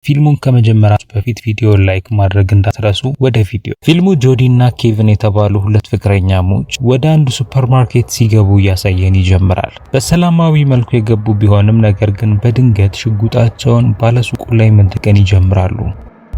ፊልሙን ከመጀመራችሁ በፊት ቪዲዮ ላይክ ማድረግ እንዳትረሱ። ወደ ቪዲዮ። ፊልሙ ጆዲ እና ኬቪን የተባሉ ሁለት ፍቅረኛሞች ወደ አንድ ሱፐርማርኬት ሲገቡ እያሳየን ይጀምራል። በሰላማዊ መልኩ የገቡ ቢሆንም ነገር ግን በድንገት ሽጉጣቸውን ባለሱቁ ላይ መደቀን ይጀምራሉ።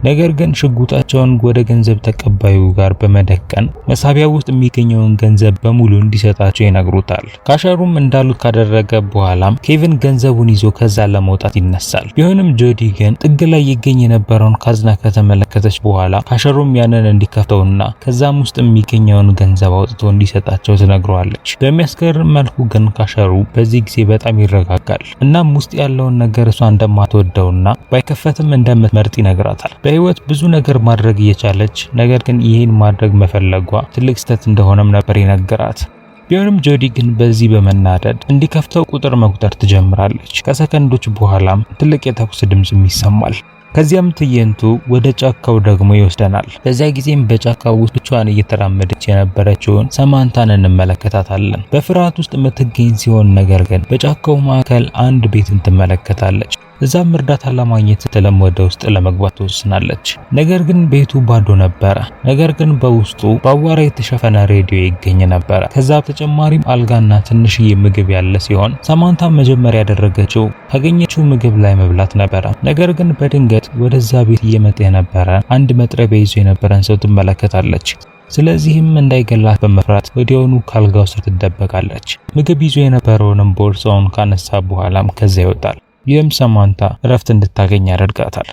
ነገር ግን ሽጉጣቸውን ወደ ገንዘብ ተቀባዩ ጋር በመደቀን መሳቢያ ውስጥ የሚገኘውን ገንዘብ በሙሉ እንዲሰጣቸው ይነግሩታል። ካሸሩም እንዳሉት ካደረገ በኋላም ኬቪን ገንዘቡን ይዞ ከዛ ለመውጣት ይነሳል። ቢሆንም ጆዲ ግን ጥግ ላይ ይገኝ የነበረውን ካዝና ከተመለከተች በኋላ ካሸሩም ያንን እንዲከፍተውና ከዛም ውስጥ የሚገኘውን ገንዘብ አውጥቶ እንዲሰጣቸው ትነግረዋለች። በሚያስገርም መልኩ ግን ካሸሩ በዚህ ጊዜ በጣም ይረጋጋል። እናም ውስጥ ያለውን ነገር እሷ እንደማትወደውና ባይከፈትም እንደምትመርጥ ይነግራታል። በህይወት ብዙ ነገር ማድረግ እየቻለች ነገር ግን ይሄን ማድረግ መፈለጓ ትልቅ ስህተት እንደሆነም ነበር የነገራት። ቢሆንም ጆዲ ግን በዚህ በመናደድ እንዲከፍተው ቁጥር መቁጠር ትጀምራለች። ከሰከንዶች በኋላም ትልቅ የተኩስ ድምጽም ይሰማል። ከዚያም ትዕይንቱ ወደ ጫካው ደግሞ ይወስደናል። በዚያ ጊዜም በጫካው ውስጥ ብቻዋን እየተራመደች የነበረችውን ሰማንታን እንመለከታታለን። በፍርሃት ውስጥ የምትገኝ ሲሆን ነገር ግን በጫካው ማዕከል አንድ ቤትን ትመለከታለች። እዛም እርዳታ ለማግኘት ስትለም ወደ ውስጥ ለመግባት ትወስናለች። ነገር ግን ቤቱ ባዶ ነበረ። ነገር ግን በውስጡ በአቧራ የተሸፈነ ሬዲዮ ይገኝ ነበረ። ከዛ በተጨማሪም አልጋና ትንሽዬ ምግብ ያለ ሲሆን ሰማንታ መጀመሪያ ያደረገችው ካገኘችው ምግብ ላይ መብላት ነበረ። ነገር ግን በድንገት ወደዛ ቤት እየመጣ የነበረ አንድ መጥረቢያ ይዞ የነበረን ሰው ትመለከታለች። ስለዚህም እንዳይገላት በመፍራት ወዲያውኑ ካልጋው ስር ትደበቃለች። ምግብ ይዞ የነበረውንም ቦርሳውን ካነሳ በኋላም ከዛ ይወጣል። ይህም ሰማንታ እረፍት እንድታገኝ ያደርጋታል።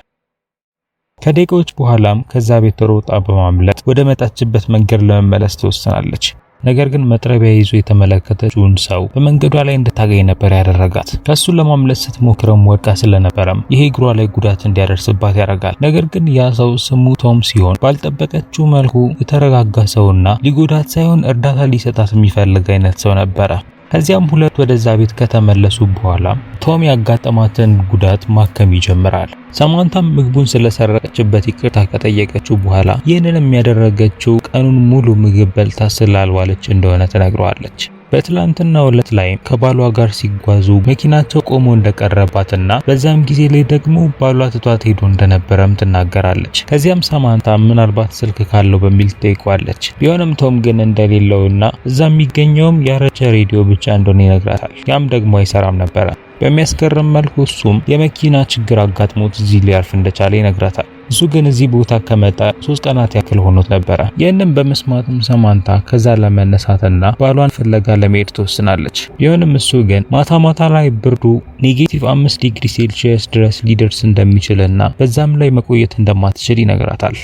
ከደቂቃዎች በኋላም ከዛ ቤት ሮጣ በማምለጥ ወደ መጣችበት መንገድ ለመመለስ ትወስናለች። ነገር ግን መጥረቢያ ይዞ የተመለከተችውን ሰው በመንገዷ ላይ እንድታገኝ ነበር ያደረጋት። ከሱ ለማምለጥ ስትሞክረም ወድቃ ስለነበረም ይሄ እግሯ ላይ ጉዳት እንዲያደርስባት ያደርጋል። ነገር ግን ያ ሰው ስሙ ቶም ሲሆን ባልጠበቀችው መልኩ የተረጋጋ ሰውና ሊጎዳት ሳይሆን እርዳታ ሊሰጣት የሚፈልግ አይነት ሰው ነበረ። ከዚያም ሁለት ወደዛ ቤት ከተመለሱ በኋላ ቶም ያጋጠማትን ጉዳት ማከም ይጀምራል። ሰማንታም ምግቡን ስለሰረቀችበት ይቅርታ ከጠየቀችው በኋላ ይህንን የሚያደረገችው ቀኑን ሙሉ ምግብ በልታ ስላልዋለች እንደሆነ ትነግረዋለች። በትላንትናው ዕለት ላይ ከባሏ ጋር ሲጓዙ መኪናቸው ቆሞ እንደቀረባትና በዛም ጊዜ ላይ ደግሞ ባሏ ትቷት ሄዶ እንደነበረም ትናገራለች። ከዚያም ሰማንታ ምናልባት ስልክ ካለው በሚል ትጠይቋለች። ቢሆንም ቶም ግን እንደሌለውና እዛ የሚገኘውም ያረጀ ሬዲዮ ብቻ እንደሆነ ይነግራታል። ያም ደግሞ አይሰራም ነበረ። በሚያስገርም መልኩ እሱም የመኪና ችግር አጋጥሞት እዚህ ሊያርፍ እንደቻለ ይነግራታል። እሱ ግን እዚህ ቦታ ከመጣ 3 ቀናት ያክል ሆኖት ነበረ። ይህንን በመስማትም ሰማንታ ከዛ ለመነሳትና ባሏን ፍለጋ ለመሄድ ትወስናለች። ቢሆንም እሱ ግን ማታ ላይ ብርዱ -5 ዲግሪ ሴልሺየስ ድረስ ሊደርስ እንደሚችልና በዛም ላይ መቆየት እንደማትችል ይነግራታል።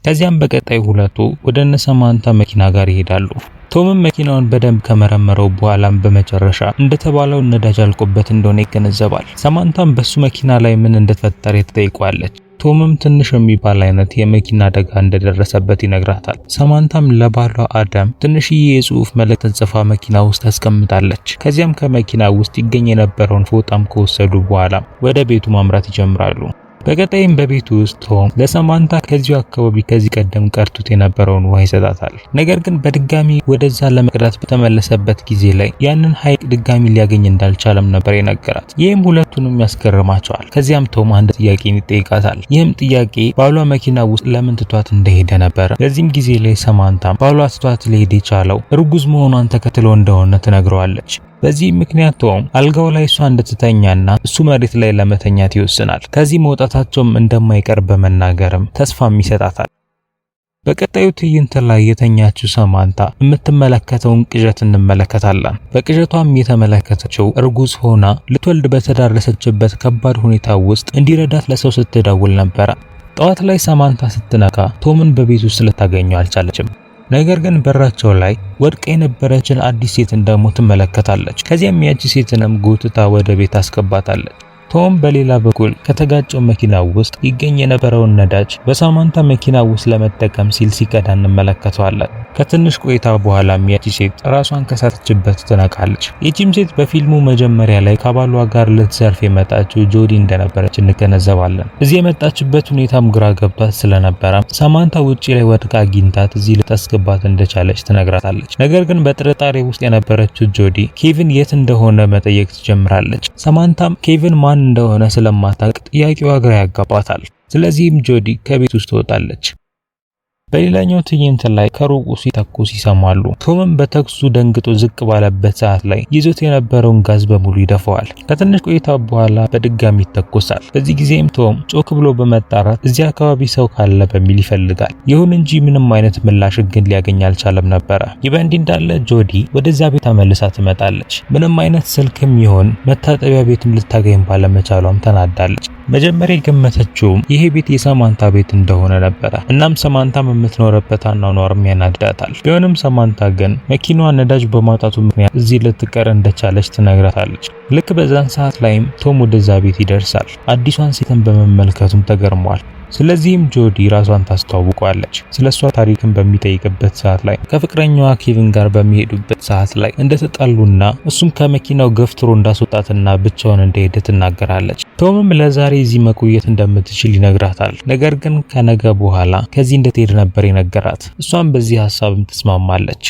ከዚያም በቀጣይ ሁለቱ ወደ እነ ሰማንታ መኪና ጋር ይሄዳሉ። ቶምም መኪናውን በደንብ ከመረመረው በኋላም በመጨረሻ እንደተባለው ነዳጅ አልቆበት እንደሆነ ይገነዘባል። ሰማንታም በሱ መኪና ላይ ምን እንደተፈጠረ ትጠይቋለች። ቶምም ትንሽ የሚባል አይነት የመኪና አደጋ እንደደረሰበት ይነግራታል። ሰማንታም ለባሏ አዳም ትንሽዬ የጽሑፍ መልእክት ጽፋ መኪና ውስጥ ታስቀምጣለች። ከዚያም ከመኪና ውስጥ ይገኝ የነበረውን ፎጣም ከወሰዱ በኋላ ወደ ቤቱ ማምራት ይጀምራሉ። በቀጣይም በቤቱ ውስጥ ቶም ለሰማንታ ከዚሁ አካባቢ ከዚህ ቀደም ቀርቱት የነበረውን ውሃ ይሰጣታል። ነገር ግን በድጋሚ ወደዛ ለመቅዳት በተመለሰበት ጊዜ ላይ ያንን ሐይቅ ድጋሚ ሊያገኝ እንዳልቻለም ነበር የነገራት። ይህም ሁለቱንም ያስገርማቸዋል። ከዚያም ቶም አንድ ጥያቄን ይጠይቃታል። ይህም ጥያቄ ባሏ መኪና ውስጥ ለምን ትቷት እንደሄደ ነበር። በዚህም ጊዜ ላይ ሰማንታ ባሏ ትቷት ሊሄድ የቻለው እርጉዝ መሆኗን ተከትሎ እንደሆነ ትነግረዋለች። በዚህ ምክንያት ቶም አልጋው ላይ እሷ እንድትተኛና እሱ መሬት ላይ ለመተኛት ይወስናል። ከዚህ መውጣታቸውም እንደማይቀር በመናገርም ተስፋም ይሰጣታል። በቀጣዩ ትዕይንት ላይ የተኛችው ሰማንታ የምትመለከተውን ቅዠት እንመለከታለን። በቅዠቷም የተመለከተችው እርጉዝ ሆና ልትወልድ በተዳረሰችበት ከባድ ሁኔታ ውስጥ እንዲረዳት ለሰው ስትደውል ነበረ። ጠዋት ላይ ሰማንታ ስትነቃ ቶምን በቤት ውስጥ ልታገኘው አልቻለችም። ነገር ግን በራቸው ላይ ወድቃ የነበረችን አዲስ ሴት ደግሞ ትመለከታለች። ከዚያም ያቺ ሴትንም ጎትታ ወደ ቤት አስገባታለች። ቶም በሌላ በኩል ከተጋጨው መኪና ውስጥ ይገኝ የነበረውን ነዳጅ በሰማንታ መኪና ውስጥ ለመጠቀም ሲል ሲቀዳ እንመለከተዋለን። ከትንሽ ቆይታ በኋላም ያቺ ሴት ራሷን ከሳተችበት ትነቃለች። ይቺም ሴት በፊልሙ መጀመሪያ ላይ ከባሏ ጋር ልትዘርፍ የመጣችው ጆዲ እንደነበረች እንገነዘባለን። እዚህ የመጣችበት ሁኔታም ግራ ገብቷት ስለነበረ ሰማንታ ውጪ ላይ ወድቃ አግኝታት እዚህ ልታስገባት እንደቻለች ትነግራታለች። ነገር ግን በጥርጣሬ ውስጥ የነበረችው ጆዲ ኬቪን የት እንደሆነ መጠየቅ ትጀምራለች። ሰማንታም ኬቪን ማን ማን እንደሆነ ስለማታውቅ ጥያቄዋ ግራ ያጋባታል። ስለዚህም ጆዲ ከቤት ውስጥ ትወጣለች። በሌላኛው ትዕይንት ላይ ከሩቁ ሲተኩስ ይሰማሉ። ቶምም በተኩሱ ደንግጦ ዝቅ ባለበት ሰዓት ላይ ይዞት የነበረውን ጋዝ በሙሉ ይደፈዋል። ከትንሽ ቆይታ በኋላ በድጋሚ ይተኮሳል። በዚህ ጊዜም ቶም ጮክ ብሎ በመጣራት እዚያ አካባቢ ሰው ካለ በሚል ይፈልጋል። ይሁን እንጂ ምንም አይነት ምላሽ ግን ሊያገኝ አልቻለም ነበረ። ይህ በእንዲህ እንዳለ ጆዲ ወደዚያ ቤት ተመልሳ ትመጣለች። ምንም አይነት ስልክም ይሆን መታጠቢያ ቤትም ልታገኝ ባለመቻሏም ተናዳለች። መጀመሪያ የገመተችውም ይሄ ቤት የሰማንታ ቤት እንደሆነ ነበረ። እናም ሰማንታ የምትኖርበት አኗኗርም ያናድዳታል። ቢሆንም ሰማንታ ግን መኪናዋ ነዳጅ በማጣቱ ምክንያት እዚህ ልትቀር እንደቻለች ትነግራታለች። ልክ በዛን ሰዓት ላይም ቶም ወደዛ ቤት ይደርሳል። አዲሷን ሴትን በመመልከቱም ተገርሟል። ስለዚህም ጆዲ ራሷን ታስተዋውቋለች። ስለሷ ታሪክን በሚጠይቅበት ሰዓት ላይ ከፍቅረኛዋ ኬቪን ጋር በሚሄዱበት ሰዓት ላይ እንደተጣሉና እሱም ከመኪናው ገፍትሮ እንዳስወጣትና ብቻውን እንደሄደ ትናገራለች። ቶምም ለዛሬ እዚህ መቆየት እንደምትችል ይነግራታል። ነገር ግን ከነገ በኋላ ከዚህ እንድትሄድ ነበር የነገራት። እሷም በዚህ ሐሳብም ትስማማለች።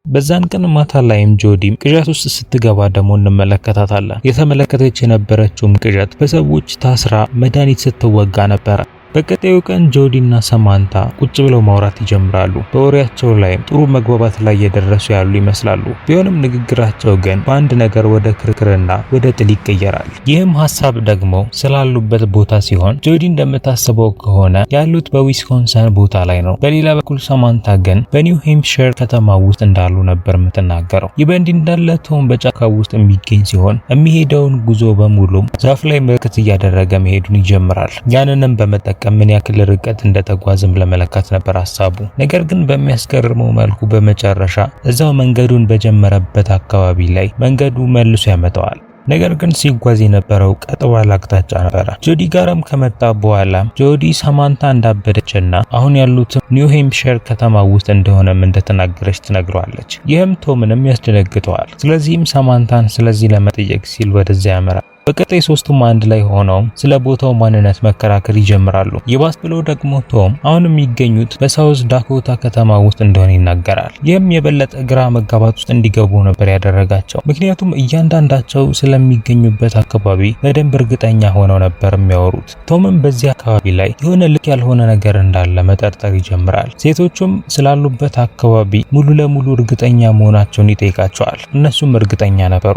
በዛን ቀን ማታ ላይም ጆዲም ቅዠት ውስጥ ስትገባ ደግሞ እንመለከታታለን። የተመለከተች የነበረችውም ቅዠት በሰዎች ታስራ መድኃኒት ስትወጋ ነበረ። በቀጣዩ ቀን ጆዲና ሰማንታ ቁጭ ብለው ማውራት ይጀምራሉ። በወሬያቸው ላይም ጥሩ መግባባት ላይ የደረሱ ያሉ ይመስላሉ። ቢሆንም ንግግራቸው ግን በአንድ ነገር ወደ ክርክርና ወደ ጥል ይቀየራል። ይህም ሐሳብ ደግሞ ስላሉበት ቦታ ሲሆን ጆዲ እንደምታስበው ከሆነ ያሉት በዊስኮንሰን ቦታ ላይ ነው። በሌላ በኩል ሰማንታ ግን በኒው ሄምፕሻየር ከተማ ውስጥ እንዳሉ ነበር የምትናገረው። ይህ በእንዲህ እንዳለ ቶም በጫካ ውስጥ የሚገኝ ሲሆን የሚሄደውን ጉዞ በሙሉ ዛፍ ላይ ምልክት እያደረገ መሄዱን ይጀምራል። ያንንም በመጠቀም ምን ያክል ርቀት እንደተጓዘም ለመለካት ነበር ሐሳቡ። ነገር ግን በሚያስገርመው መልኩ በመጨረሻ እዛው መንገዱን በጀመረበት አካባቢ ላይ መንገዱ መልሶ ያመጣዋል። ነገር ግን ሲጓዝ የነበረው ቀጥ ባለ አቅጣጫ ነበረ። ጆዲ ጋርም ከመጣ በኋላ ጆዲ ሰማንታ እንዳበደችና አሁን ያሉት ኒው ሄምፕሻየር ከተማ ውስጥ እንደሆነም እንደተናገረች ትነግረዋለች። ይህም ቶምንም ያስደነግጠዋል። ስለዚህም ሰማንታን ስለዚህ ለመጠየቅ ሲል ወደዚያ ያመራል። በቀጣይ ሶስቱም አንድ ላይ ሆነው ስለ ቦታው ማንነት መከራከር ይጀምራሉ። ይባስ ብለው ደግሞ ቶም አሁን የሚገኙት በሳውዝ ዳኮታ ከተማ ውስጥ እንደሆነ ይናገራል። ይህም የበለጠ ግራ መጋባት ውስጥ እንዲገቡ ነበር ያደረጋቸው። ምክንያቱም እያንዳንዳቸው ስለሚገኙበት አካባቢ በደንብ እርግጠኛ ሆነው ነበር የሚያወሩት። ቶምም በዚህ አካባቢ ላይ የሆነ ልክ ያልሆነ ነገር እንዳለ መጠርጠር ይጀምራል። ሴቶቹም ስላሉበት አካባቢ ሙሉ ለሙሉ እርግጠኛ መሆናቸውን ይጠይቃቸዋል። እነሱም እርግጠኛ ነበሩ።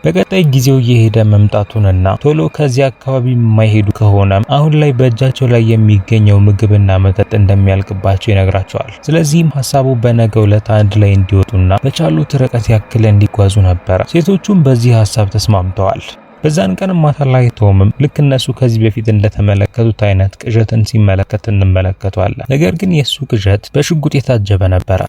በቀጣይ ጊዜው እየሄደ መምጣቱንና ቶሎ ከዚህ አካባቢ የማይሄዱ ከሆነ አሁን ላይ በእጃቸው ላይ የሚገኘው ምግብና መጠጥ እንደሚያልቅባቸው ይነግራቸዋል። ስለዚህም ሐሳቡ በነገው ዕለት አንድ ላይ እንዲወጡና በቻሉት ርቀት ያክል እንዲጓዙ ነበር። ሴቶቹም በዚህ ሐሳብ ተስማምተዋል። በዛን ቀን ማታ ላይ ቶምም ልክ እነሱ ከዚህ በፊት እንደተመለከቱት አይነት ቅዠትን ሲመለከት እንመለከተዋለን። ነገር ግን የሱ ቅዠት በሽጉጥ የታጀበ ነበረ።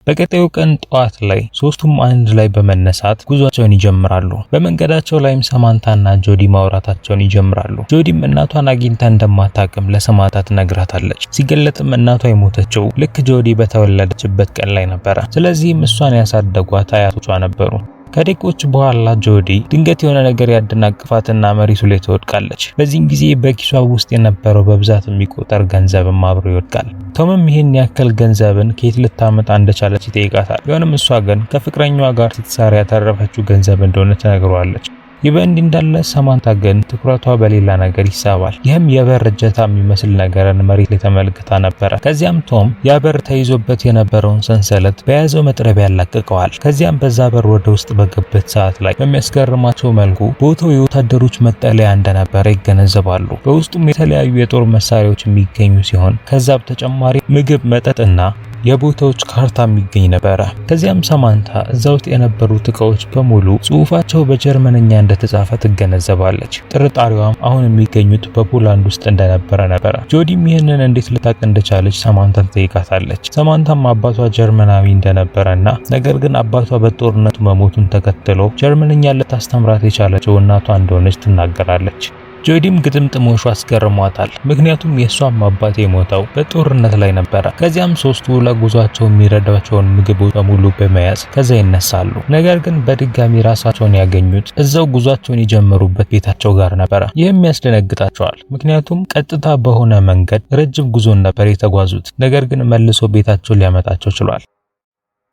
በቀጣዩ ቀን ጠዋት ላይ ሶስቱም አንድ ላይ በመነሳት ጉዟቸውን ይጀምራሉ። በመንገዳቸው ላይም ሰማንታና ጆዲ ማውራታቸውን ይጀምራሉ። ጆዲም እናቷን አግኝታ እንደማታውቅም ለሰማንታ ትነግራታለች። ሲገለጥም እናቷ የሞተችው ልክ ጆዲ በተወለደችበት ቀን ላይ ነበረ። ስለዚህም እሷን ያሳደጓት አያቶቿ ነበሩ። ከደቂቆች በኋላ ጆዲ ድንገት የሆነ ነገር ያደናቅፋትና መሬቱ ላይ ትወድቃለች። በዚህም ጊዜ በኪሷ ውስጥ የነበረው በብዛት የሚቆጠር ገንዘብም አብሮ ይወድቃል። ቶምም ይህን ያክል ገንዘብን ከየት ልታመጣ እንደቻለች ይጠይቃታል። ቢሆንም እሷ ግን ከፍቅረኛዋ ጋር ስትሰራ ያተረፈችው ገንዘብ እንደሆነ ትነግረዋለች። ይህ በእንዲህ እንዳለ ሰማንታ ግን ትኩረቷ በሌላ ነገር ይሳባል። ይህም የበር እጀታ የሚመስል ነገርን መሬት ላይ ተመልክታ ነበረ። ከዚያም ቶም ያ በር ተይዞበት የነበረውን ሰንሰለት በያዘው መጥረቢያ ያላቅቀዋል። ከዚያም በዛ በር ወደ ውስጥ በገበት ሰዓት ላይ በሚያስገርማቸው መልኩ ቦታው የወታደሮች መጠለያ እንደነበረ ይገነዘባሉ። በውስጡም የተለያዩ የጦር መሳሪያዎች የሚገኙ ሲሆን ከዛ በተጨማሪ ምግብ፣ መጠጥና የቦታዎች ካርታ የሚገኝ ነበረ። ከዚያም ሰማንታ እዛ ውስጥ የነበሩት እቃዎች በሙሉ ጽሑፋቸው በጀርመንኛ እንደተጻፈ ትገነዘባለች። ጥርጣሬዋም አሁን የሚገኙት በፖላንድ ውስጥ እንደነበረ ነበረ። ጆዲም ይህንን እንዴት ልታቅ እንደቻለች ሰማንታን ትጠይቃታለች። ሰማንታም አባቷ ጀርመናዊ እንደነበረና ነገር ግን አባቷ በጦርነቱ መሞቱን ተከትሎ ጀርመንኛ ልታስተምራት የቻለችው እናቷ እንደሆነች ትናገራለች። ጆዲም ግጥምጥሞሹ አስገርሟታል። ምክንያቱም የሷም አባት የሞተው በጦርነት ላይ ነበረ። ከዚያም ሶስቱ ለጉዟቸው የሚረዳቸውን ምግቦች በሙሉ በመያዝ ከዛ ይነሳሉ። ነገር ግን በድጋሚ ራሳቸውን ያገኙት እዛው ጉዟቸውን የጀመሩበት ቤታቸው ጋር ነበረ። ይህም ያስደነግጣቸዋል። ምክንያቱም ቀጥታ በሆነ መንገድ ረጅም ጉዞ ነበር የተጓዙት። ነገር ግን መልሶ ቤታቸው ሊያመጣቸው ችሏል።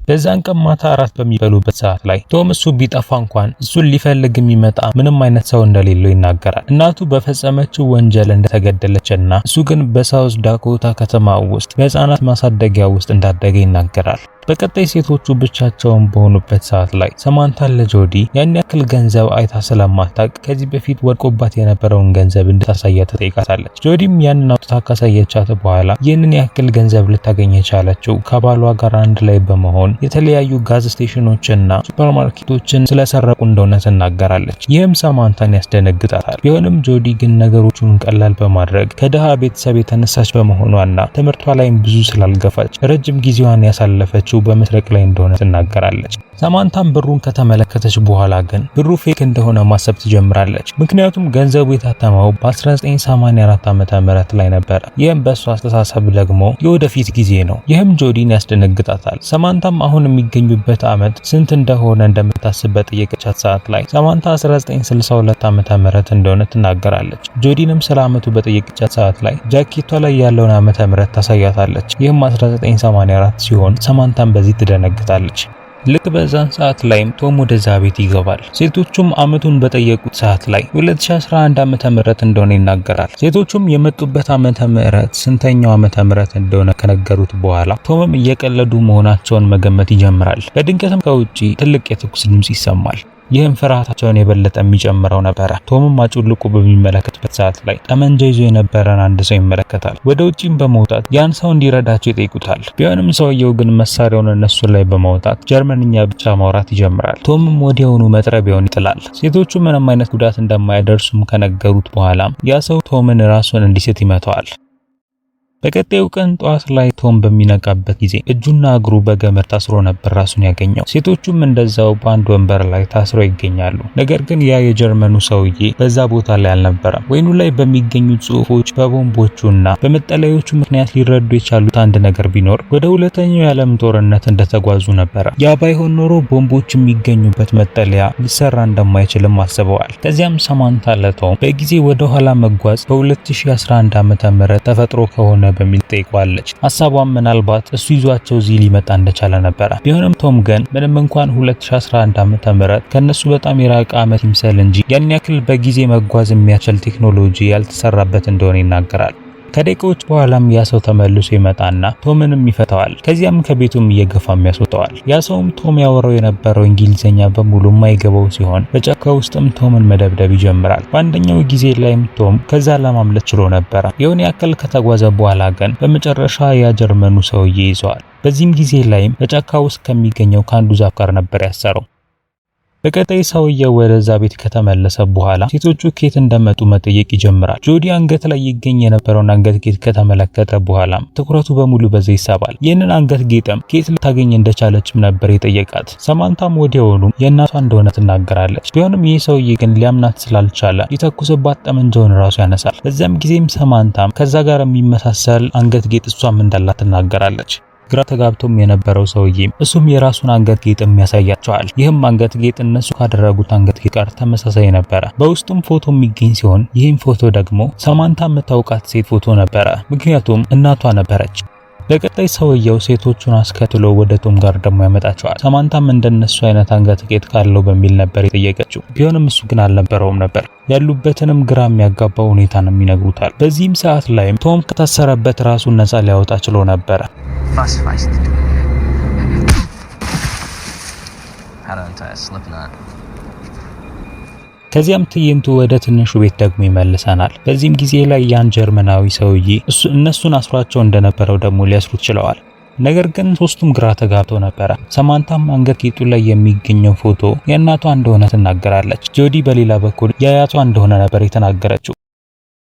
በዛን ቀን ማታ እራት በሚበሉበት ሰዓት ላይ ቶም እሱ ቢጠፋ እንኳን እሱን ሊፈልግ የሚመጣ ምንም አይነት ሰው እንደሌለው ይናገራል። እናቱ በፈጸመችው ወንጀል እንደተገደለችና እሱ ግን በሳውዝ ዳኮታ ከተማ ውስጥ በህፃናት ማሳደጊያ ውስጥ እንዳደገ ይናገራል። በቀጣይ ሴቶቹ ብቻቸውን በሆኑበት ሰዓት ላይ ሰማንታ ለጆዲ ያን ያክል ገንዘብ አይታ ስለማታውቅ ከዚህ በፊት ወድቆባት የነበረውን ገንዘብ እንድታሳያት ትጠይቃታለች። ጆዲም ያንን አውጥታ ካሳየቻት በኋላ ይህንን ያክል ገንዘብ ልታገኝ የቻለችው ከባሏ ጋር አንድ ላይ በመሆን የተለያዩ ጋዝ ስቴሽኖችና ሱፐርማርኬቶችን ስለሰረቁ እንደሆነ ትናገራለች። ይህም ሰማንታን ያስደነግጣታል። ቢሆንም ጆዲ ግን ነገሮቹን ቀላል በማድረግ ከድሃ ቤተሰብ የተነሳች በመሆኗና ትምህርቷ ላይም ብዙ ስላልገፋች ረጅም ጊዜዋን ያሳለፈችው በመስረቅ ላይ እንደሆነ ትናገራለች። ሰማንታም ብሩን ከተመለከተች በኋላ ግን ብሩ ፌክ እንደሆነ ማሰብ ትጀምራለች። ምክንያቱም ገንዘቡ የታተመው በ1984 ዓመተ ምህረት ላይ ነበር። ይህም በእሷ አስተሳሰብ ደግሞ የወደፊት ጊዜ ነው። ይህም ጆዲን ያስደነግጣታል። ሰማንታም አሁን የሚገኙበት ዓመት ስንት እንደሆነ እንደምታስብ በጠየቀቻት ሰዓት ላይ ሰማንታ 1962 ዓመተ ምህረት እንደሆነ ትናገራለች። ጆዲንም ስለ ዓመቱ በጠየቀቻት ሰዓት ላይ ጃኬቷ ላይ ያለውን ዓመተ ምህረት ታሳያታለች። ይህም 1984 ሲሆን ሰማንታም በዚህ ትደነግጣለች። ልክ በዛን ሰዓት ላይም ቶም ወደዛ ቤት ይገባል። ሴቶቹም አመቱን በጠየቁት ሰዓት ላይ 2011 ዓመተ ምህረት እንደሆነ ይናገራል። ሴቶቹም የመጡበት ዓመተ ምህረት ስንተኛው ዓመተ ምህረት እንደሆነ ከነገሩት በኋላ ቶምም እየቀለዱ መሆናቸውን መገመት ይጀምራል። በድንገትም ከውጪ ትልቅ የተኩስ ድምጽ ይሰማል። ይህም ፍርሃታቸውን የበለጠ የሚጨምረው ነበር። ቶምም አጩልቆ በሚመለከትበት ሰዓት ላይ ጠመንጃ ይዞ የነበረን አንድ ሰው ይመለከታል። ወደ ውጪም በመውጣት ያን ሰው እንዲረዳቸው ይጠይቁታል። ቢሆንም ሰውየው ግን መሳሪያውን እነሱ ላይ በማውጣት ጀርመንኛ ብቻ ማውራት ይጀምራል። ቶምም ወዲያውኑ መጥረቢያውን ይጥላል። ሴቶቹ ምንም አይነት ጉዳት እንደማያደርሱም ከነገሩት በኋላም ያ ሰው ቶምን ራሱን እንዲስት ይመታዋል። በቀጣዩ ቀን ጧት ላይ ቶም በሚነቃበት ጊዜ እጁና እግሩ በገመድ ታስሮ ነበር ራሱን ያገኘው። ሴቶቹም እንደዛው በአንድ ወንበር ላይ ታስረው ይገኛሉ። ነገር ግን ያ የጀርመኑ ሰውዬ በዛ ቦታ ላይ አልነበረም። ወይኑ ላይ በሚገኙ ጽሑፎች በቦምቦቹና በመጠለያዎቹ ምክንያት ሊረዱ የቻሉት አንድ ነገር ቢኖር ወደ ሁለተኛው የዓለም ጦርነት እንደተጓዙ ነበረ። ያ ባይሆን ኖሮ ቦምቦች የሚገኙበት መጠለያ ሊሰራ እንደማይችልም አስበዋል። ከዚያም ሰማንታ ለቶም በጊዜ ወደ ኋላ መጓዝ በ2011 ዓመተ ምህረት ተፈጥሮ ከሆነ በሚል ጠይቋለች። ሐሳቧም ምናልባት እሱ ይዟቸው እዚህ ሊመጣ እንደቻለ ነበረ። ቢሆንም ቶም ግን ምንም እንኳን 2011 ዓመተ ምህረት ከነሱ በጣም የራቀ ዓመት ይምሰል እንጂ ያን ያክል በጊዜ መጓዝ የሚያስችል ቴክኖሎጂ ያልተሰራበት እንደሆነ ይናገራል። ከደቂቃዎች በኋላም ያ ሰው ተመልሶ ይመጣና ቶምንም ይፈታዋል። ከዚያም ከቤቱም እየገፋም ያስወጣዋል። ያ ሰውም ቶም ያወራው የነበረው እንግሊዘኛ በሙሉ የማይገባው ሲሆን በጫካ ውስጥም ቶምን መደብደብ ይጀምራል። በአንደኛው ጊዜ ላይም ቶም ከዛ ለማምለጥ ችሎ ነበረ። የሆነ ያክል ከተጓዘ በኋላ ግን በመጨረሻ ያ ጀርመኑ ሰውዬ ይዘዋል። በዚህም ጊዜ ላይም በጫካ ውስጥ ከሚገኘው ከአንዱ ዛፍ ጋር ነበር ያሰረው። በቀጣይ ሰውየው ወደዛ ቤት ከተመለሰ በኋላ ሴቶቹ ኬት እንደመጡ መጠየቅ ይጀምራል። ጆዲ አንገት ላይ ይገኝ የነበረውን አንገት ጌጥ ከተመለከተ በኋላ ትኩረቱ በሙሉ በዛ ይሳባል። ይህንን አንገት ጌጥም ኬት ልታገኝ እንደቻለችም ነበር የጠየቃት። ሰማንታም ወዲያውኑ የእናቷ እንደሆነ ትናገራለች። ቢሆንም ይህ ሰውዬ ግን ሊያምናት ስላልቻለ ሊተኩስባት ጠመንጃውን ራሱ ያነሳል። በዚያም ጊዜም ሰማንታም ከዛ ጋር የሚመሳሰል አንገት ጌጥ እሷም እንዳላት ትናገራለች። ግራ ተጋብቶም የነበረው ሰውዬም እሱም የራሱን አንገት ጌጥ የሚያሳያቸዋል። ይህም አንገት ጌጥ እነሱ ካደረጉት አንገት ጌጥ ጋር ተመሳሳይ ነበረ። በውስጡም ፎቶ የሚገኝ ሲሆን ይህም ፎቶ ደግሞ ሰማንታ የምታውቃት ሴት ፎቶ ነበረ። ምክንያቱም እናቷ ነበረች። በቀጣይ ሰውየው ሴቶቹን አስከትሎ ወደ ቶም ጋር ደግሞ ያመጣቸዋል። ሰማንታም እንደነሱ አይነት አንገት ጌጥ ካለው በሚል ነበር የጠየቀችው። ቢሆንም እሱ ግን አልነበረውም ነበር። ያሉበትንም ግራ የሚያጋባው ሁኔታንም ይነግሩታል። በዚህም ሰዓት ላይም ቶም ከታሰረበት ራሱን ነፃ ሊያወጣ ችሎ ነበረ። ከዚያም ትዕይንቱ ወደ ትንሹ ቤት ደግሞ ይመልሰናል። በዚህም ጊዜ ላይ ያን ጀርመናዊ ሰውዬ እነሱን አስሯቸው እንደነበረው ደግሞ ሊያስሩት ችለዋል። ነገር ግን ሶስቱም ግራ ተጋብተው ነበረ። ሰማንታም አንገት ጌጡ ላይ የሚገኘው ፎቶ የእናቷ እንደሆነ ትናገራለች። ጆዲ በሌላ በኩል የአያቷ እንደሆነ ነበር የተናገረችው።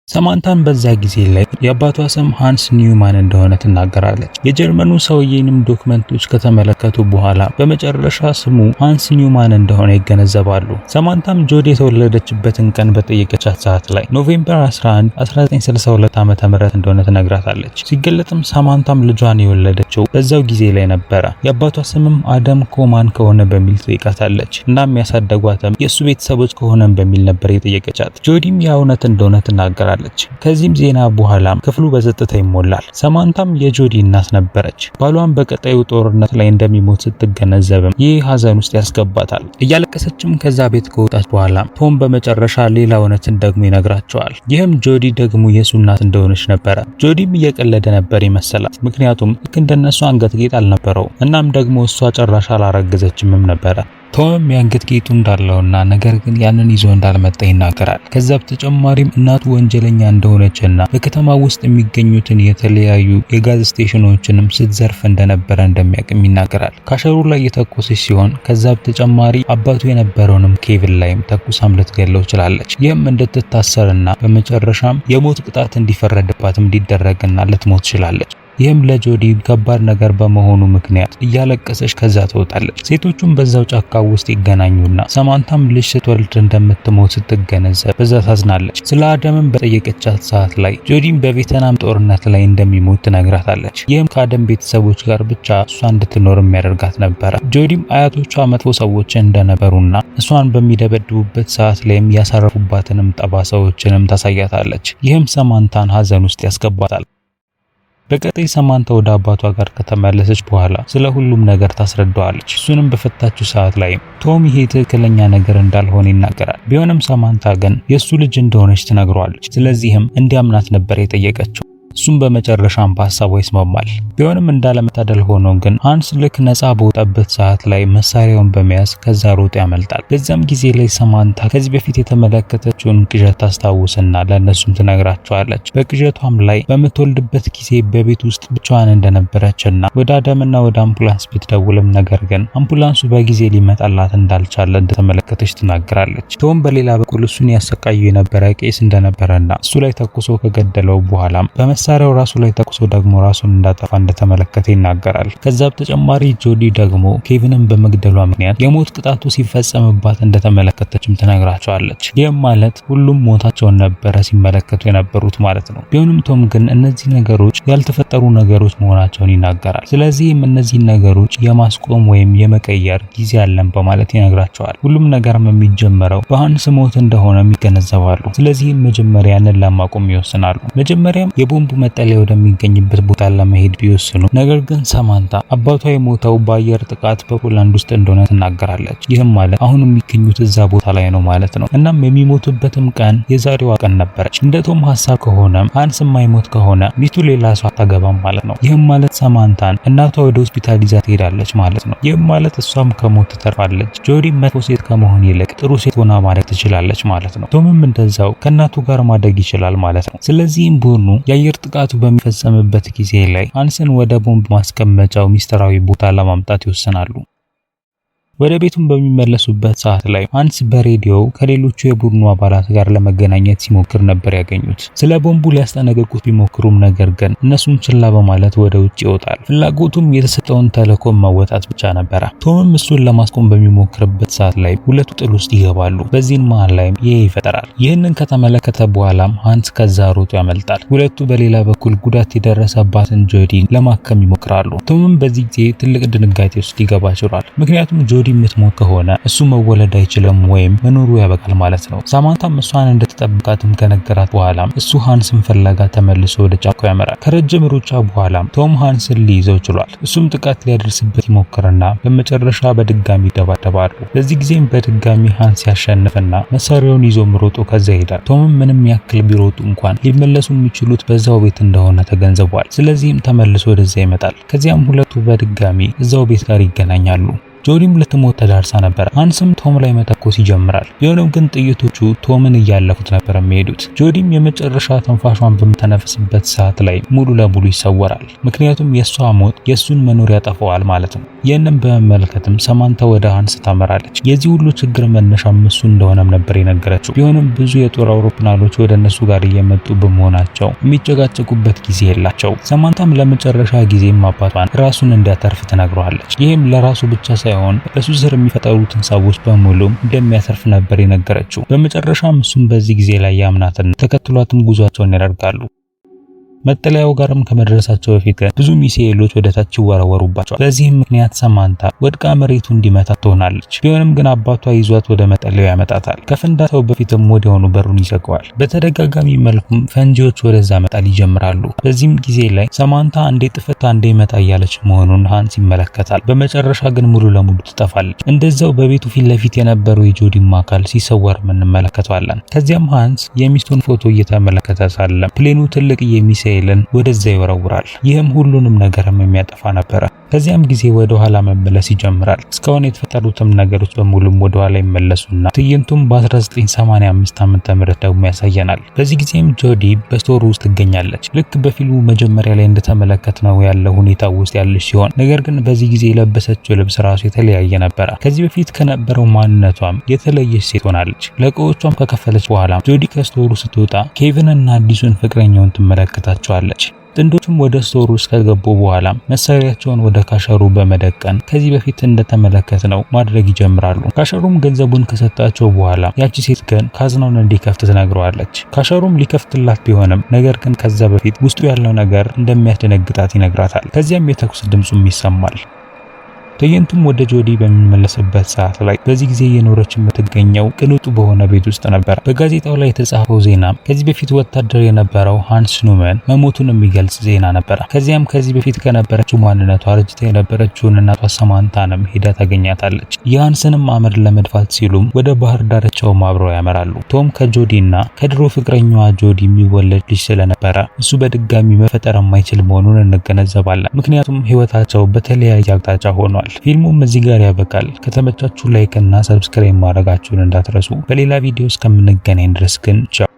ሰማንታን በዛ ጊዜ ላይ የአባቷ ስም ሃንስ ኒውማን እንደሆነ ትናገራለች። የጀርመኑ ሰውዬንም ዶክመንቶች ከተመለከቱ በኋላ በመጨረሻ ስሙ ሃንስ ኒውማን እንደሆነ ይገነዘባሉ። ሰማንታም ጆዲ የተወለደችበትን ቀን በጠየቀቻት ሰዓት ላይ ኖቬምበር 11 1962 ዓመተ ምህረት እንደሆነ ትነግራታለች። ሲገለጥም ሰማንታም ልጇን የወለደችው በዛው ጊዜ ላይ ነበረ። የአባቷ ስምም አደም ኮማን ከሆነ በሚል ትጠይቃታለች። እናም ያሳደጓትም የእሱ ቤተሰቦች ከሆነም በሚል ነበር የጠየቀቻት። ጆዲም ያ እውነት እንደሆነ ትናገራለች። ትነግራታለች። ከዚህም ዜና በኋላ ክፍሉ በጸጥታ ይሞላል። ሰማንታም የጆዲ እናት ነበረች። ባሏን በቀጣዩ ጦርነት ላይ እንደሚሞት ስትገነዘብም ይህ ሀዘን ውስጥ ያስገባታል። እያለቀሰችም ከዛ ቤት ከወጣች በኋላ ቶም በመጨረሻ ሌላ እውነትን ደግሞ ይነግራቸዋል። ይህም ጆዲ ደግሞ የሱ እናት እንደሆነች ነበረ። ጆዲም እየቀለደ ነበር ይመሰላት፣ ምክንያቱም ልክ እንደነሱ አንገት ጌጥ አልነበረው። እናም ደግሞ እሷ ጭራሽ አላረገዘችምም ነበረ። ቶም የአንገት ጌጡ እንዳለውና ነገር ግን ያንን ይዞ እንዳልመጣ ይናገራል። ከዛ በተጨማሪም እናቱ ወንጀለኛ እንደሆነችና በከተማ ውስጥ የሚገኙትን የተለያዩ የጋዝ ስቴሽኖችንም ስትዘርፍ እንደነበረ እንደሚያውቅም ይናገራል። ካሸሩ ላይ የተኮሰች ሲሆን ከዛ በተጨማሪ አባቱ የነበረውንም ኬቪን ላይም ተኩሳም ልትገለው ችላለች። ይህም እንድትታሰርና በመጨረሻም የሞት ቅጣት እንዲፈረድባትም እንዲደረግና ልትሞት ችላለች። ይህም ለጆዲ ከባድ ነገር በመሆኑ ምክንያት እያለቀሰች ከዛ ትወጣለች። ሴቶቹም በዛው ጫካ ውስጥ ይገናኙና ሰማንታም ልጅ ስትወልድ እንደምትሞት ስትገነዘብ በዛ ታዝናለች። ስለ አደምም በጠየቀቻት ሰዓት ላይ ጆዲም በቬትናም ጦርነት ላይ እንደሚሞት ትነግራታለች። ይህም ከአደም ቤተሰቦች ጋር ብቻ እሷ እንድትኖር የሚያደርጋት ነበረ። ጆዲም አያቶቿ መጥፎ ሰዎች እንደነበሩና እሷን በሚደበድቡበት ሰዓት ላይም ያሳረፉባትንም ጠባሳዎችንም ታሳያታለች። ይህም ሰማንታን ሀዘን ውስጥ ያስገባታል። በቀጣይ ሰማንታ ወደ አባቷ ጋር ከተመለሰች በኋላ ስለ ሁሉም ነገር ታስረዳዋለች። እሱንም በፈታችው ሰዓት ላይ ቶም ይሄ ትክክለኛ ነገር እንዳልሆነ ይናገራል። ቢሆንም ሰማንታ ግን የሱ ልጅ እንደሆነች ትነግረዋለች። ስለዚህም እንዲያምናት ነበር የጠየቀችው። እሱም በመጨረሻም በሐሳቡ ይስማማል። ቢሆንም እንዳለመታደል ሆኖ ግን ሃንስ ልክ ነፃ በወጣበት ሰዓት ላይ መሳሪያውን በመያዝ ከዛ ሮጥ ያመልጣል። በዛም ጊዜ ላይ ሰማንታ ከዚህ በፊት የተመለከተችውን ቅዠት ታስታውስና ለእነሱም ትነግራቸዋለች። በቅዠቷም ላይ በምትወልድበት ጊዜ በቤት ውስጥ ብቻዋን እንደነበረችና ወደ አደምና ወደ አምቡላንስ ብትደውልም ነገር ግን አምቡላንሱ በጊዜ ሊመጣላት እንዳልቻለ እንደተመለከተች ትናገራለች። ቶም በሌላ በኩል እሱን ያሰቃዩ የነበረ ቄስ እንደነበረና እሱ ላይ ተኩሶ ከገደለው በኋላ መሳሪያው ራሱ ላይ ተኩሶ ደግሞ ራሱን እንዳጠፋ እንደተመለከተ ይናገራል። ከዛ በተጨማሪ ጆዲ ደግሞ ኬቪንን በመግደሏ ምክንያት የሞት ቅጣቱ ሲፈጸምባት እንደተመለከተችም ትነግራቸዋለች። ይህም ማለት ሁሉም ሞታቸውን ነበረ ሲመለከቱ የነበሩት ማለት ነው። ቢሆንም ቶም ግን እነዚህ ነገሮች ያልተፈጠሩ ነገሮች መሆናቸውን ይናገራል። ስለዚህም እነዚህ ነገሮች የማስቆም ወይም የመቀየር ጊዜ አለን በማለት ይነግራቸዋል። ሁሉም ነገርም የሚጀመረው በሃንስ ሞት እንደሆነ ይገነዘባሉ። ስለዚህም መጀመሪያ ያንን ለማቆም ይወስናሉ። መጀመሪያም የቦምቡ መጠለያ ወደሚገኝበት ቦታ ለመሄድ ቢወስኑ ነገር ግን ሰማንታ አባቷ የሞተው በአየር ጥቃት በፖላንድ ውስጥ እንደሆነ ትናገራለች። ይህም ማለት አሁን የሚገኙት እዛ ቦታ ላይ ነው ማለት ነው። እናም የሚሞቱበትም ቀን የዛሬዋ ቀን ነበረች። እንደ ቶም ሀሳብ ከሆነ ሃንስ የማይሞት ከሆነ ሚስቱ ሌላ ሰው አታገባም ማለት ነው። ይህም ማለት ሰማንታን እናቷ ወደ ሆስፒታል ይዛ ትሄዳለች ማለት ነው። ይህም ማለት እሷም ከሞት ትተርፋለች። ጆዲ መጥፎ ሴት ከመሆን ይልቅ ጥሩ ሴት ሆና ማደግ ትችላለች ማለት ነው። ቶምም እንደዛው ከእናቱ ጋር ማደግ ይችላል ማለት ነው። ስለዚህም ቡድኑ የአየር ጥቃቱ በሚፈጸምበት ጊዜ ላይ ሃንስን ወደ ቦምብ ማስቀመጫው ሚስጥራዊ ቦታ ለማምጣት ይወስናሉ። ወደ ቤቱም በሚመለሱበት ሰዓት ላይ ሃንስ በሬዲዮ ከሌሎቹ የቡድኑ አባላት ጋር ለመገናኘት ሲሞክር ነበር ያገኙት። ስለ ቦምቡ ሊያስጠነቅቁት ቢሞክሩም ነገር ግን እነሱን ችላ በማለት ወደ ውጭ ይወጣል። ፍላጎቱም የተሰጠውን ተልዕኮ መወጣት ብቻ ነበረ። ቶምም እሱን ለማስቆም በሚሞክርበት ሰዓት ላይ ሁለቱ ጥል ውስጥ ይገባሉ። በዚህን መሃል ላይም ይሄ ይፈጠራል። ይህንን ከተመለከተ በኋላም ሃንስ ከዛ ሮጦ ያመልጣል። ሁለቱ በሌላ በኩል ጉዳት የደረሰባትን ጆዲን ለማከም ይሞክራሉ። ቶምም በዚህ ጊዜ ትልቅ ድንጋጤ ውስጥ ሊገባ ችሏል። ምክንያቱም ጆዲ የምትሞት ከሆነ እሱ መወለድ አይችልም ወይም መኖሩ ያበቃል ማለት ነው። ሳማንታም እሷን እንደተጠበቃትም ከነገራት በኋላ እሱ ሃንስን ፍለጋ ተመልሶ ወደ ጫካው ያመራል። ከረጅም ሩጫ በኋላ ቶም ሃንስን ሊይዘው ችሏል። እሱም ጥቃት ሊያደርስበት ይሞክርና በመጨረሻ በድጋሚ ይደባደባሉ። በዚህ ጊዜም በድጋሚ ሃንስ ያሸንፍና መሳሪያውን ይዞ ሮጦ ከዛ ይሄዳል። ቶምም ምንም ያክል ቢሮጡ እንኳን ሊመለሱ የሚችሉት በዛው ቤት እንደሆነ ተገንዝቧል። ስለዚህም ተመልሶ ወደዛ ይመጣል። ከዚያም ሁለቱ በድጋሚ እዛው ቤት ጋር ይገናኛሉ። ጆዲም ልትሞት ተዳርሳ ነበር። ሃንስም ቶም ላይ መተኮስ ይጀምራል። ቢሆንም ግን ጥይቶቹ ቶምን እያለፉት ነበር የሚሄዱት። ጆዲም የመጨረሻ ተንፋሿን በምተነፍስበት ሰዓት ላይ ሙሉ ለሙሉ ይሰወራል። ምክንያቱም የሷ ሞት የሱን መኖር ያጠፋዋል ማለት ነው። ይህንን በመመልከትም ሰማንታ ወደ ሃንስ ታመራለች። የዚህ ሁሉ ችግር መነሻም እሱ እንደሆነም ነበር የነገረችው። ቢሆንም ብዙ የጦር አውሮፕላኖች ወደ እነሱ ጋር እየመጡ በመሆናቸው የሚጨጋጨቁበት ጊዜ የላቸው። ሰማንታም ለመጨረሻ ጊዜም አባቷን ራሱን እንዲያተርፍ ትነግረዋለች። ይህም ለራሱ ብቻ ሳይሆን ለሱ ስር የሚፈጠሩትን ሰዎች በሙሉ እንደሚያተርፍ ነበር የነገረችው። በመጨረሻም እሱም በዚህ ጊዜ ላይ ያምናትና ተከትሏትም ጉዟቸውን ያደርጋሉ። መጠለያው ጋርም ከመድረሳቸው በፊት ግን ብዙ ሚሳኤሎች ወደ ታች ይወረወሩባቸዋል። በዚህም ምክንያት ሰማንታ ወድቃ መሬቱ እንዲመታ ትሆናለች። ቢሆንም ግን አባቷ ይዟት ወደ መጠለያው ያመጣታል። ከፍንዳታው በፊትም ወዲያውኑ በሩን ይዘጋዋል። በተደጋጋሚ መልኩም ፈንጂዎች ወደዛ መጣል ይጀምራሉ። በዚህም ጊዜ ላይ ሰማንታ አንዴ ጥፍት አንዴ መጣ እያለች መሆኑን ሃንስ ይመለከታል። በመጨረሻ ግን ሙሉ ለሙሉ ትጠፋለች። እንደዛው በቤቱ ፊት ለፊት የነበረው የጆዲም አካል ሲሰወር እንመለከተዋለን። ከዚያም ሃንስ የሚስቱን ፎቶ እየተመለከተ ሳለ ፕሌኑ ትልቅ የሚሳኤልን ወደዛ ይወረውራል። ይህም ሁሉንም ነገርም የሚያጠፋ ነበረ። ከዚያም ጊዜ ወደ ኋላ መመለስ ይጀምራል። እስካሁን የተፈጠሩትም ነገሮች በሙሉም ወደ ኋላ ይመለሱና ትዕይንቱም በ1985 ዓ.ም ደግሞ ያሳየናል። በዚህ ጊዜም ጆዲ በስቶር ውስጥ ትገኛለች። ልክ በፊልሙ መጀመሪያ ላይ እንደተመለከትነው ያለ ሁኔታ ውስጥ ያለች ሲሆን ነገር ግን በዚህ ጊዜ የለበሰችው ልብስ ራሱ የተለያየ ነበረ። ከዚህ በፊት ከነበረው ማንነቷም የተለየች ሴት ሆናለች። ለእቃዎቿም ከከፈለች በኋላ ጆዲ ከስቶሩ ስትወጣ ኬቪንና አዲሱን ፍቅረኛውን ትመለከታቸዋለች። ጥንዶቹም ወደ ስቶር ውስጥ ከገቡ በኋላ መሳሪያቸውን ወደ ካሸሩ በመደቀን ከዚህ በፊት እንደተመለከትነው ማድረግ ይጀምራሉ። ካሸሩም ገንዘቡን ከሰጣቸው በኋላ ያቺ ሴት ግን ካዝናውን እንዲከፍት ትነግረዋለች። ካሸሩም ሊከፍትላት ቢሆንም ነገር ግን ከዛ በፊት ውስጡ ያለው ነገር እንደሚያስደነግጣት ይነግራታል። ከዚያም የተኩስ ድምጹም ይሰማል። ትዕይንቱም ወደ ጆዲ በሚመለስበት ሰዓት ላይ በዚህ ጊዜ የኖረች የምትገኘው ቅንጡ በሆነ ቤት ውስጥ ነበር። በጋዜጣው ላይ የተጻፈው ዜና ከዚህ በፊት ወታደር የነበረው ሃንስ ኑመን መሞቱን የሚገልጽ ዜና ነበር። ከዚያም ከዚህ በፊት ከነበረችው ማንነቷ አርጅታ የነበረችውን እናቷ ሰማንታንም ሄዳ ታገኛታለች። የሃንስንም አመድ ለመድፋት ሲሉም ወደ ባህር ዳርቻው አብረው ያመራሉ። ቶም ከጆዲና ከድሮ ፍቅረኛዋ ጆዲ የሚወለድ ልጅ ስለነበረ እሱ በድጋሚ መፈጠር የማይችል መሆኑን እንገነዘባለን። ምክንያቱም ህይወታቸው በተለያየ አቅጣጫ ሆኗል። ፊልሙም እዚህ ጋር ያበቃል። ከተመቻችሁ ላይክ እና ሰብስክራይብ ማድረጋችሁን እንዳትረሱ። በሌላ ቪዲዮ እስከምንገናኝ ድረስ ግን ቻው።